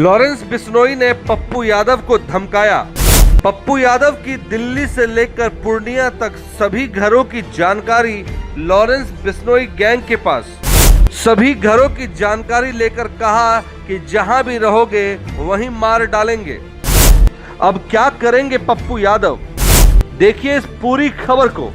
Lawrence Bishnoi ने पप्पू यादव को धमकाया। पप्पू यादव की दिल्ली से लेकर पूर्णिया तक सभी घरों की जानकारी लॉरेंस बिश्नोई गैंग के पास। सभी घरों की जानकारी लेकर कहा कि जहां भी रहोगे वहीं मार डालेंगे। अब क्या करेंगे पप्पू यादव, देखिए इस पूरी खबर को।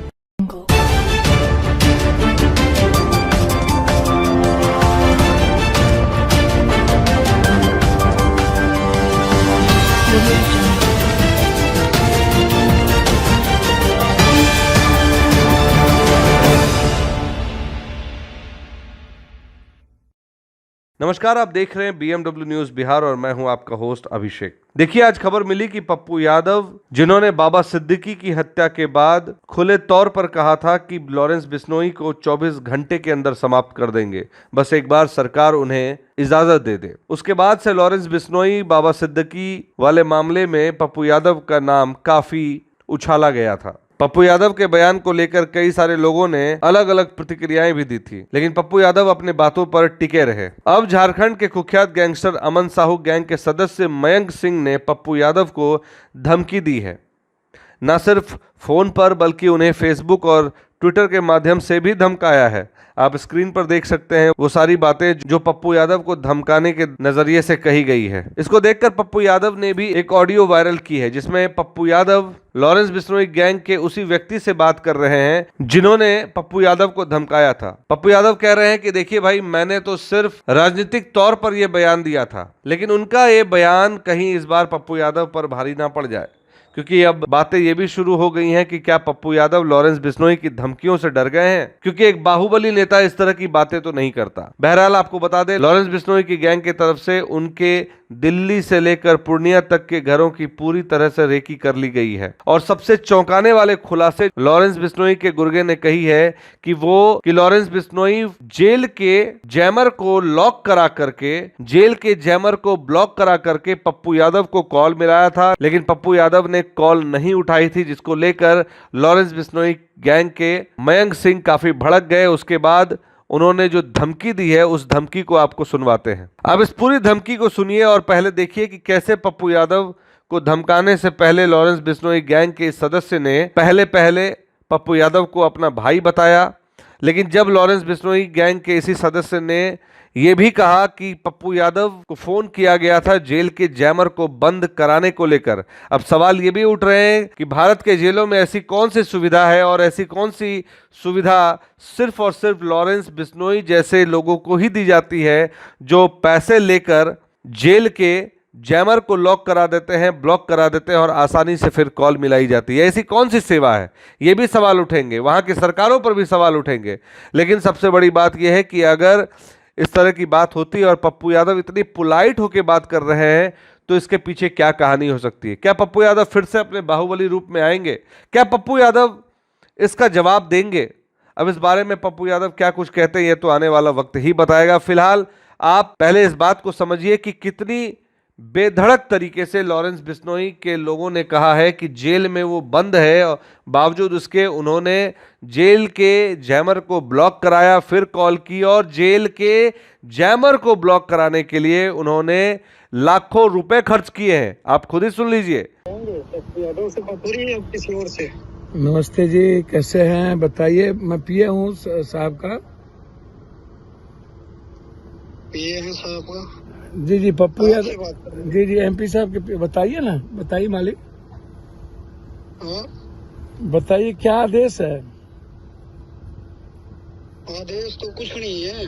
नमस्कार, आप देख रहे हैं BMW न्यूज बिहार और मैं हूं आपका होस्ट अभिषेक। देखिए, आज खबर मिली कि पप्पू यादव, जिन्होंने बाबा सिद्दीकी की हत्या के बाद खुले तौर पर कहा था कि लॉरेंस बिश्नोई को 24 घंटे के अंदर समाप्त कर देंगे, बस एक बार सरकार उन्हें इजाजत दे दे। उसके बाद से लॉरेंस बिश्नोई बाबा सिद्दीकी वाले मामले में पप्पू यादव का नाम काफी उछाला गया था। पप्पू यादव के बयान को लेकर कई सारे लोगों ने अलग अलग प्रतिक्रियाएं भी दी थी, लेकिन पप्पू यादव अपने बातों पर टिके रहे। अब झारखंड के कुख्यात गैंगस्टर अमन साहू गैंग के सदस्य मयंक सिंह ने पप्पू यादव को धमकी दी है। न सिर्फ फोन पर बल्कि उन्हें फेसबुक और ट्विटर के माध्यम से भी धमकाया है। आप स्क्रीन पर देख सकते हैं वो सारी बातें जो पप्पू यादव को धमकाने के नजरिए से कही गई है। इसको देखकर पप्पू यादव ने भी एक ऑडियो वायरल की है, जिसमें पप्पू यादव लॉरेंस बिश्नोई गैंग के उसी व्यक्ति से बात कर रहे हैं जिन्होंने पप्पू यादव को धमकाया था। पप्पू यादव कह रहे हैं कि देखिए भाई, मैंने तो सिर्फ राजनीतिक तौर पर यह बयान दिया था, लेकिन उनका ये बयान कहीं इस बार पप्पू यादव पर भारी ना पड़ जाए, क्योंकि अब बातें ये भी शुरू हो गई हैं कि क्या पप्पू यादव लॉरेंस बिश्नोई की धमकियों से डर गए हैं, क्योंकि एक बाहुबली नेता इस तरह की बातें तो नहीं करता। बहरहाल आपको बता दें, लॉरेंस बिश्नोई की गैंग की तरफ से उनके दिल्ली से लेकर पूर्णिया तक के घरों की पूरी तरह से रेकी कर ली गई है। और सबसे चौंकाने वाले खुलासे लॉरेंस बिश्नोई के गुर्गे ने कही है कि लॉरेंस बिश्नोई जेल के जैमर को लॉक करा करके, जेल के जैमर को ब्लॉक करा करके पप्पू यादव को कॉल मिलाया था, लेकिन पप्पू यादव ने कॉल नहीं उठाई थी, जिसको लेकर लॉरेंस बिश्नोई गैंग के मयंक सिंह काफी भड़क गए। उसके बाद उन्होंने जो धमकी दी है, उस धमकी को आपको सुनवाते हैं। अब इस पूरी धमकी को सुनिए और पहले देखिए कि कैसे पप्पू यादव को धमकाने से पहले लॉरेंस बिश्नोई गैंग के सदस्य ने पहले पप्पू यादव को अपना भाई बताया, लेकिन जब लॉरेंस बिश्नोई गैंग के इसी सदस्य ने यह भी कहा कि पप्पू यादव को फोन किया गया था जेल के जैमर को बंद कराने को लेकर, अब सवाल ये भी उठ रहे हैं कि भारत के जेलों में ऐसी कौन सी सुविधा है और ऐसी कौन सी सुविधा सिर्फ और सिर्फ लॉरेंस बिश्नोई जैसे लोगों को ही दी जाती है, जो पैसे लेकर जेल के जैमर को लॉक करा देते हैं, ब्लॉक करा देते हैं और आसानी से फिर कॉल मिलाई जाती है। ऐसी कौन सी सेवा है, ये भी सवाल उठेंगे, वहां की सरकारों पर भी सवाल उठेंगे। लेकिन सबसे बड़ी बात यह है कि अगर इस तरह की बात होती है और पप्पू यादव इतनी पोलाइट होकर बात कर रहे हैं, तो इसके पीछे क्या कहानी हो सकती है। क्या पप्पू यादव फिर से अपने बाहुबली रूप में आएंगे? क्या पप्पू यादव इसका जवाब देंगे? अब इस बारे में पप्पू यादव क्या कुछ कहते हैं, ये तो आने वाला वक्त ही बताएगा। फिलहाल आप पहले इस बात को समझिए कि कितनी बेधड़क तरीके से लॉरेंस बिश्नोई के लोगों ने कहा है कि जेल में वो बंद है, और बावजूद उसके उन्होंने जेल के जैमर को ब्लॉक कराया, फिर कॉल की और जेल के जैमर को ब्लॉक कराने के लिए उन्होंने लाखों रुपए खर्च किए हैं। आप खुद ही सुन लीजिए। नमस्ते जी, कैसे हैं बताइए। मैं पीए हूँ साहब का। पीए हैं साहब का? जी पप्पू यादव जी MP साहब के बताइए ना, बताइए मालिक। हाँ बताइए क्या आदेश है? आदेश तो कुछ नहीं है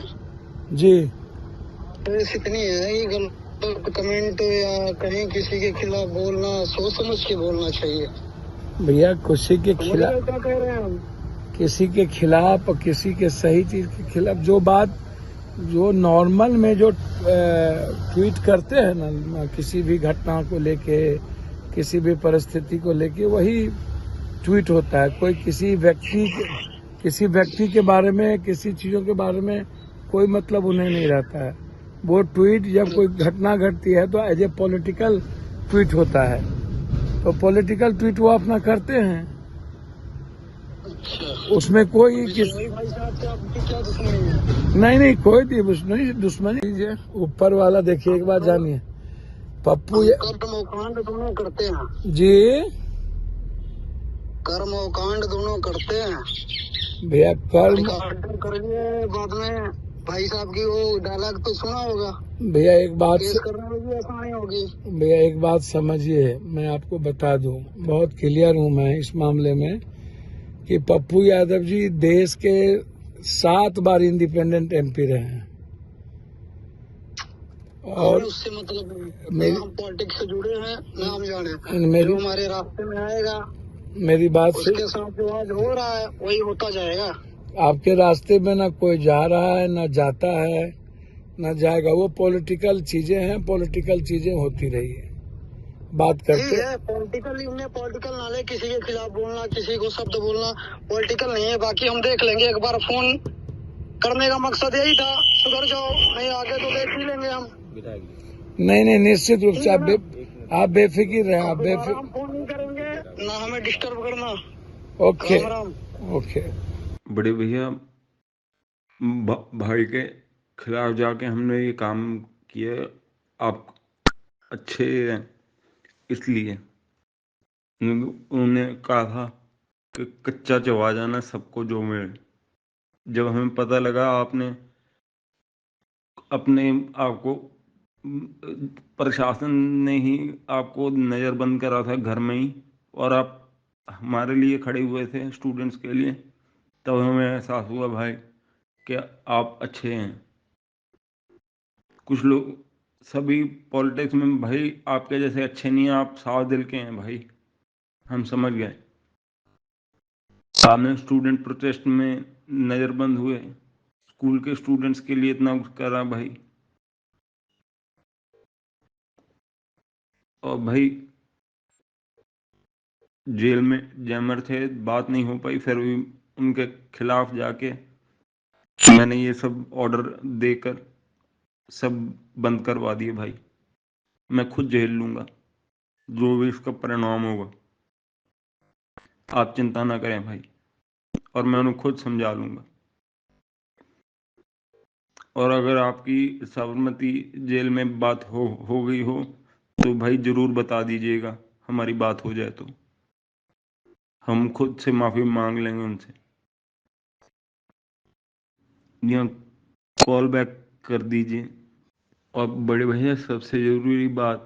जी। आदेश इतनी है, ये गलत कमेंट या कहीं किसी के खिलाफ बोलना सोच समझ के बोलना चाहिए भैया। किसी के खिलाफ, क्या कह रहे हैं हम? किसी के खिलाफ, किसी के सही चीज के खिलाफ जो बात, जो नॉर्मल में जो ट्वीट करते हैं ना, किसी भी घटना को लेके, किसी भी परिस्थिति को लेके, वही ट्वीट होता है। कोई किसी व्यक्ति के बारे में, किसी चीजों के बारे में कोई मतलब उन्हें नहीं रहता है। वो ट्वीट जब कोई घटना घटती है तो एज ए पॉलिटिकल ट्वीट होता है, तो पॉलिटिकल ट्वीट वो अपना करते हैं। उसमें कोई नहीं कोई दुश्मनी। ऊपर वाला देखिए, एक बात जानिए, पप्पू कर्म और कांड दोनों करते हैं। जी कर्म और कांड दोनों करते हैं। भैया कर्म रिकॉर्डिंग करिए बाद में। भाई साहब की वो डायलॉग तो सुना होगा। भैया एक बात केस करने में भी आसानी होगी। भैया एक बात समझिए, मैं आपको बता दूं, बहुत क्लियर हूं मैं इस मामले में कि पप्पू यादव जी देश के 7 बार इंडिपेंडेंट एमपी रहे हैं और हमें उससे मतलब नहीं। ना हम पॉलिटिक्स से जुड़े हैं ना हम जाने। जो हमारे रास्ते में आएगा मेरी बात से उसके साथ जो आज हो रहा है वही होता जाएगा। आपके रास्ते में ना कोई जा रहा है ना जाता है ना जाएगा। वो पॉलिटिकल चीजें हैं, पॉलिटिकल चीजें होती रही है, बात ठीक करते है। पॉलिटिकल उन्हें पॉलिटिकल नाले किसी के खिलाफ बोलना, किसी को शब्द बोलना पॉलिटिकल नहीं है। बाकी हम देख लेंगे। एक बार फोन करने का मकसद यही था, सुधर जाओ, नहीं आगे तो देख ही लेंगे हम। नहीं निश्चित रूप से आप बेफिक्र रहें, आप दोबारा हम फोन नहीं करेंगे, ना हमें डिस्टर्ब करना। ओके राम राम। ओके। बड़े भैया भाई के खिलाफ जाके हमने ये काम किया। आप अच्छे हैं इसलिए उन्होंने कहा था कि कच्चा चबा जाना सबको जो मिले। जब हमें पता लगा आपने अपने आपको प्रशासन ने ही आपको नज़रबंद करा था घर में ही, और आप हमारे लिए खड़े हुए थे स्टूडेंट्स के लिए, तब हमें एहसास हुआ भाई कि आप अच्छे हैं। कुछ लोग सभी पॉलिटिक्स में भाई आपके जैसे अच्छे नहीं हैं, आप साफ दिल के हैं भाई, हम समझ गए। आपने स्टूडेंट प्रोटेस्ट में नज़रबंद हुए, स्कूल के स्टूडेंट्स के लिए इतना कुछ करा भाई। और भाई जेल में जैमर थे, बात नहीं हो पाई, फिर भी उनके खिलाफ जाके मैंने ये सब ऑर्डर देकर सब बंद करवा दिए भाई। मैं खुद झेल लूंगा जो भी इसका परिणाम होगा, आप चिंता ना करें भाई, और मैं उन्हें खुद समझा लूंगा। और अगर आपकी साबरमती जेल में बात हो गई हो तो भाई जरूर बता दीजिएगा, हमारी बात हो जाए तो हम खुद से माफी मांग लेंगे उनसे, या कॉल बैक कर दीजिए। और बड़े भैया सबसे जरूरी बात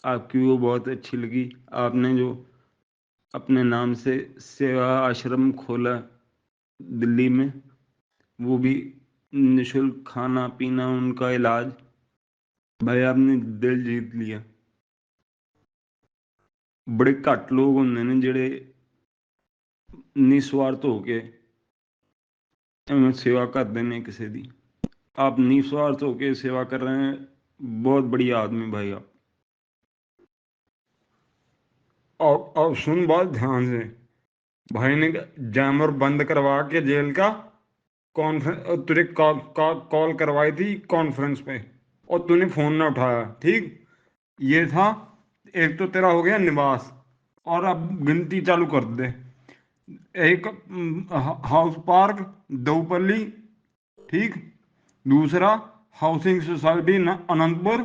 आपकी वो बहुत अच्छी लगी, आपने जो अपने नाम से सेवा आश्रम खोला दिल्ली में, वो भी निशुल्क खाना पीना उनका इलाज। भाई आपने दिल जीत लिया। बड़े घट लोग होंगे ने जेड़े निस्वार्थ होके सेवा करते हैं किसी दी। आप निस्वार्थ होके सेवा कर रहे हैं, बहुत बढ़िया आदमी भाई आप। और सुन बात ध्यान से, भाई ने जैमर बंद करवा के जेल का कॉन्फ्रेंस तुझे कॉल करवाई थी कॉन्फ्रेंस पे, और तूने फोन ना उठाया। ठीक, ये था। एक तो तेरा हो गया निवास, और अब गिनती चालू कर दे। एक हाउस पार्क दोपल्ली, ठीक। दूसरा हाउसिंग सोसाइटी अनंतपुर।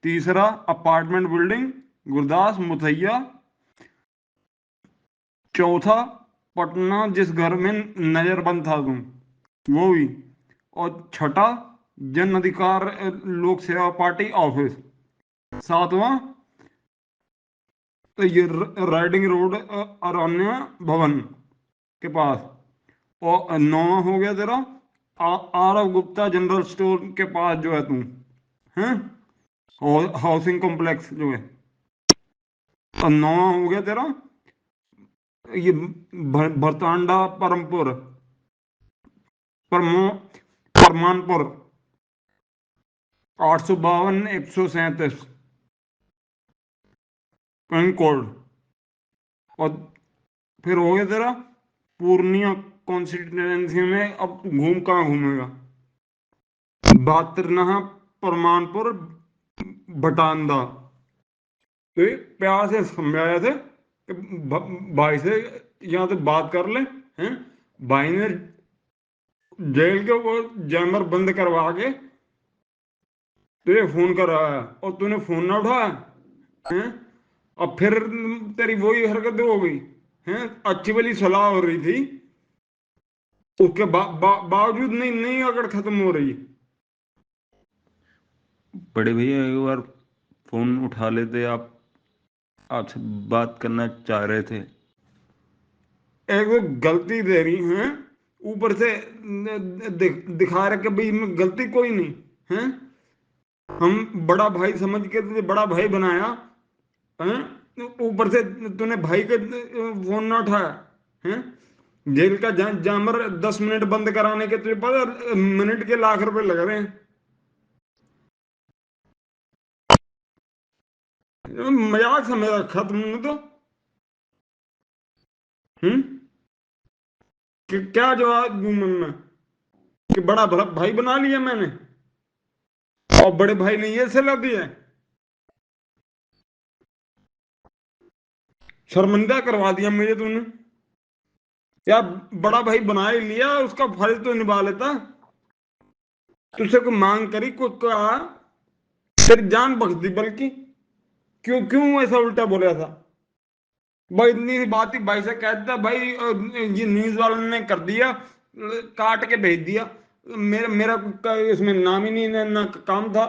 तीसरा अपार्टमेंट बिल्डिंग गुरदास मुथैया। चौथा पटना जिस घर में नजरबंद था तुम, वो भी। और छठा जन अधिकार लोक सेवा पार्टी ऑफिस। सातवां तो ये राइडिंग रोड अरण्य भवन के पास। और नौवां हो गया तेरा आरव गुप्ता जनरल स्टोर के पास जो है तू, हैं, हाउसिंग कॉम्प्लेक्स जो है। और नौवां हो गया तेरा ये भरतांडा परमपुर परमानपुर 852-137 पिन कोड। और फिर हो गया तेरा पूर्णिया कॉन्स्टिट्यूएंसी में अब घूम कहाँ घूमेगा। 72 परमानपुर भटांदा। तो ये प्यार से समझाया थे कि भाई से यहाँ से बात कर ले, हैं। भाई ने जेल के वो जैमर बंद करवा के तुझे फोन कर रहा है और तूने फोन ना उठाया हैं, और फिर तेरी वही हरकत हो गई हैं। अच्छी वाली सलाह हो रही थी, उसके बावजूद नहीं नहीं अगर खत्म हो रही। बड़े भैया एक बार फोन उठा लेते, आप आपसे बात करना चाह रहे थे। एक वो गलती दे रही हैं, ऊपर से दिखा रहे कि भाई इनमें गलती कोई नहीं है। हम बड़ा भाई समझ के तुझे बड़ा भाई बनाया हैं, ऊपर से तूने भाई के फोन ना उठाया हैं। जेल का जामर 10 मिनट बंद कराने के तुझे पता मिनट के लाख रुपए लग रहे हैं। मजाक समझ रखा तुमने तो। कि क्या जवाब दूं मैं कि बड़ा भाई बना लिया मैंने और बड़े भाई ने ये सलाह दी है। शर्मिंदा करवा दिया मुझे तूने। यार बड़ा भाई बना ही लिया, उसका फर्ज तो निभा लेता। तुझसे कोई मांग करी, कोई कहा, तेरी जान बख्श दी, बल्कि क्यों क्यों ऐसा उल्टा बोला था भाई? इतनी सी बात ही भाई से कहता भाई ये न्यूज वालों ने कर दिया, काट के भेज दिया। मेरा मेरा इसमें नाम ही नहीं ना काम था।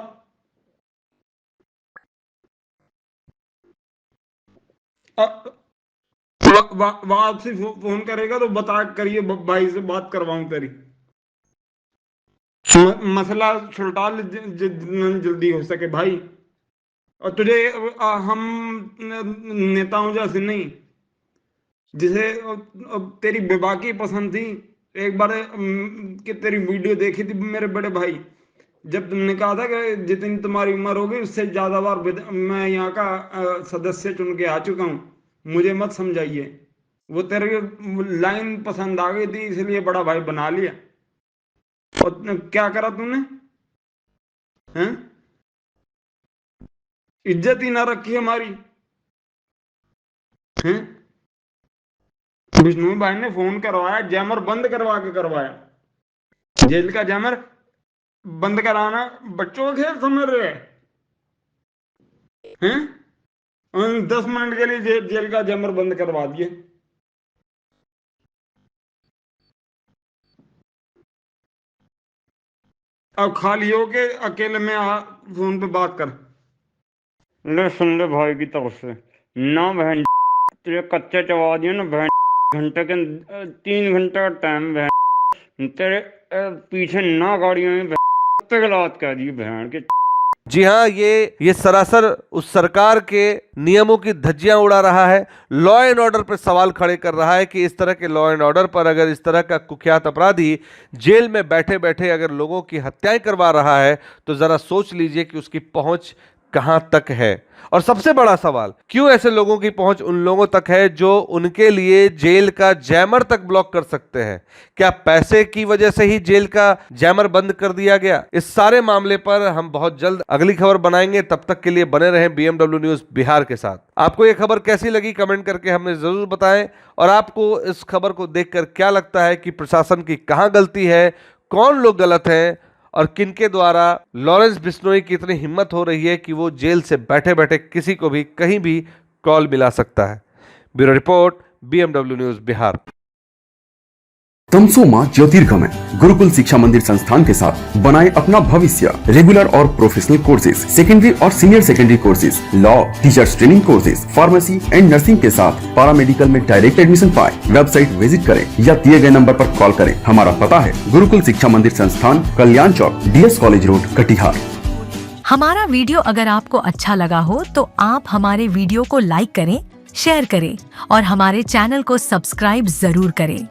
वापसी फोन करेगा तो बता करिए, भाई से बात करवाऊं तेरी। मसला सुलटा ले जितना जल्दी हो सके भाई। और तुझे हम नेताओं जैसे नहीं, जिसे तेरी बेबाकी पसंद थी। एक बार कि तेरी वीडियो देखी थी मेरे बड़े भाई, जब तुमने कहा था कि जितनी तुम्हारी उम्र होगी उससे ज्यादा बार मैं यहाँ का सदस्य चुन के आ चुका हूँ, मुझे मत समझाइए। वो तेरे लाइन पसंद आ गई थी इसलिए बड़ा भाई बना लिया। और क्या करा तूने हैं? इज्जत ही ना रखी हमारी हैं। विष्णु भाई ने फोन करवाया, जैमर बंद करवा के करवाया। जेल का जैमर बंद कराना बच्चों का खेल समझ रहे हैं? 10 मिनट के लिए जेल का जैमर बंद करवा दिए। अब खाली हो के अकेले में फोन पे बात कर ले। सुन ले भाई की तरफ से ना, बहन तेरे कच्चे चबा दिए ना बहन। घंटे के 3 घंटे का टाइम बहन, तेरे पीछे ना गाड़ियों में गलत कह दी बहन के। जी हाँ, ये सरासर उस सरकार के नियमों की धज्जियां उड़ा रहा है। लॉ एंड ऑर्डर पर सवाल खड़े कर रहा है कि इस तरह के लॉ एंड ऑर्डर पर अगर इस तरह का कुख्यात अपराधी जेल में बैठे बैठे अगर लोगों की हत्याएं करवा रहा है तो जरा सोच लीजिए कि उसकी पहुंच कहां तक है। और सबसे बड़ा सवाल, क्यों ऐसे लोगों की पहुंच उन लोगों तक है जो उनके लिए जेल का जैमर तक ब्लॉक कर सकते हैं? क्या पैसे की वजह से ही जेल का जैमर बंद कर दिया गया? इस सारे मामले पर हम बहुत जल्द अगली खबर बनाएंगे। तब तक के लिए बने रहें BMW न्यूज बिहार के साथ। आपको यह खबर कैसी लगी कमेंट करके हमें जरूर बताएं। और आपको इस खबर को देखकर क्या लगता है कि प्रशासन की कहां गलती है, कौन लोग गलत हैं और किनके द्वारा लॉरेंस बिश्नोई की इतनी हिम्मत हो रही है कि वो जेल से बैठे बैठे किसी को भी कहीं भी कॉल मिला सकता है। Bureau report, BMW news Bihar. तमसोमा ज्योतिर्गमय गुरुकुल शिक्षा मंदिर संस्थान के साथ बनाए अपना भविष्य। रेगुलर और प्रोफेशनल कोर्सेज, सेकेंडरी और senior secondary courses, law, teachers training courses, pharmacy and nursing के साथ पैरामेडिकल में डायरेक्ट एडमिशन पाए। वेबसाइट विजिट करें या दिए गए नंबर पर कॉल करें। हमारा पता है गुरुकुल शिक्षा मंदिर संस्थान, कल्याण चौक, DS कॉलेज रोड, कटिहार। हमारा वीडियो अगर आपको अच्छा लगा हो तो आप हमारे वीडियो को लाइक करें, शेयर करें और हमारे चैनल को सब्सक्राइब जरूर करें।